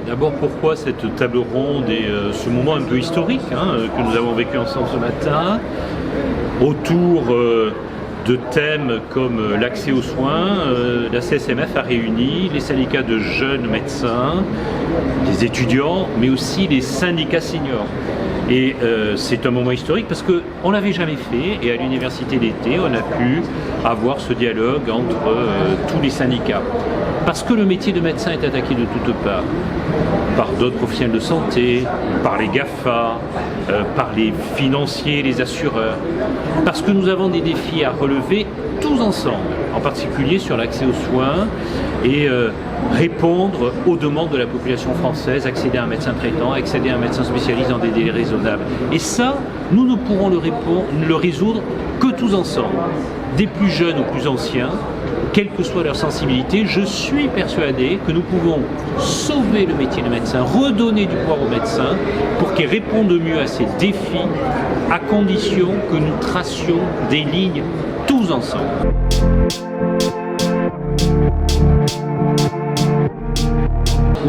D'abord, pourquoi cette table ronde et ce moment un peu historique que nous avons vécu ensemble ce matin, autour de thèmes comme l'accès aux soins. La CSMF a réuni les syndicats de jeunes médecins, les étudiants, mais aussi les syndicats seniors. Et c'est un moment historique parce qu'on ne l'avait jamais fait, et à l'université d'été, on a pu avoir ce dialogue entre tous les syndicats. Parce que le métier de médecin est attaqué de toutes parts, par d'autres professionnels de santé, par les GAFA, par les financiers, les assureurs, parce que nous avons des défis à relever tous ensemble, en particulier sur l'accès aux soins et répondre aux demandes de la population française, accéder à un médecin traitant, accéder à un médecin spécialiste dans des délais raisonnables. Et ça, nous ne pourrons le résoudre que tous ensemble, des plus jeunes aux plus anciens, quelle que soit leur sensibilité. Je suis persuadé que nous pouvons sauver le métier de médecin, redonner du pouvoir aux médecins pour qu'ils répondent mieux à ces défis, à condition que nous tracions des lignes tous ensemble.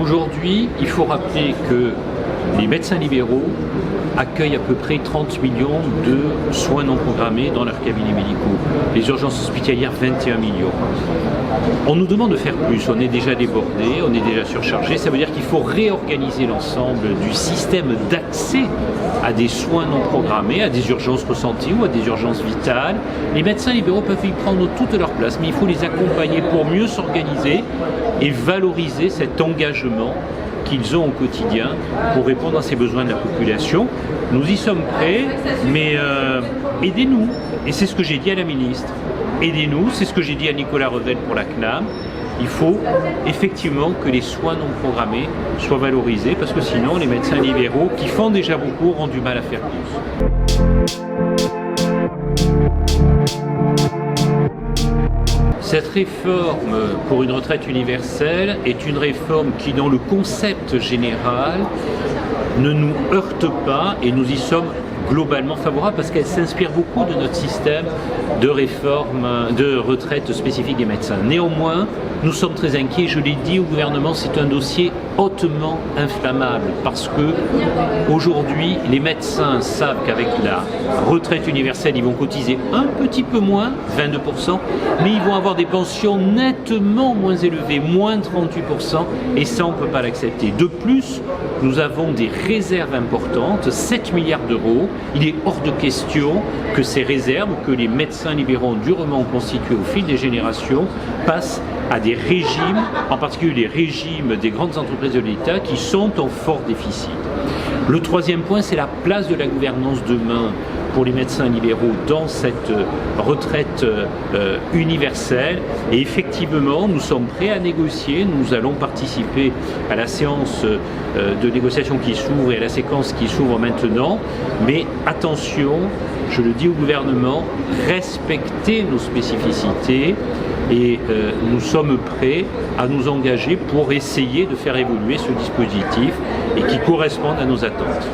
Aujourd'hui, il faut rappeler que les médecins libéraux accueillent à peu près 30 millions de soins non programmés dans leurs cabinets médicaux. Les urgences hospitalières, 21 millions. On nous demande de faire plus, on est déjà débordé, on est déjà surchargé. Ça veut dire qu'il faut réorganiser l'ensemble du système d'accès à des soins non programmés, à des urgences ressenties ou à des urgences vitales. Les médecins libéraux peuvent y prendre toute leur place, mais il faut les accompagner pour mieux s'organiser et valoriser cet engagement qu'ils ont au quotidien pour répondre à ces besoins de la population. Nous y sommes prêts, mais aidez-nous. Et c'est ce que j'ai dit à la ministre. Aidez-nous, c'est ce que j'ai dit à Nicolas Revel pour la CNAM. Il faut effectivement que les soins non programmés soient valorisés, parce que sinon les médecins libéraux, qui font déjà beaucoup, auront du mal à faire plus. Cette réforme pour une retraite universelle est une réforme qui, dans le concept général, ne nous heurte pas, et nous y sommes globalement favorables parce qu'elle s'inspire beaucoup de notre système de réforme de retraite spécifique des médecins. Néanmoins, nous sommes très inquiets, je l'ai dit au gouvernement, c'est un dossier hautement inflammable parce que aujourd'hui les médecins savent qu'avec la retraite universelle ils vont cotiser un petit peu moins, 22%, mais ils vont avoir des pensions nettement moins élevées, moins 38%, et ça on ne peut pas l'accepter. De plus, nous avons des réserves importantes, 7 milliards d'euros. Il est hors de question que ces réserves, que les médecins libéraux ont durement constituées au fil des générations, passent à des régimes, en particulier les régimes des grandes entreprises de l'État qui sont en fort déficit. Le troisième point, c'est la place de la gouvernance demain pour les médecins libéraux dans cette retraite universelle. Et effectivement, nous sommes prêts à négocier. Nous allons participer à la séance de négociation qui s'ouvre et à la séquence qui s'ouvre maintenant. Mais attention, je le dis au gouvernement, respectez nos spécificités. Et nous sommes prêts à nous engager pour essayer de faire évoluer ce dispositif et qui corresponde à nos attentes.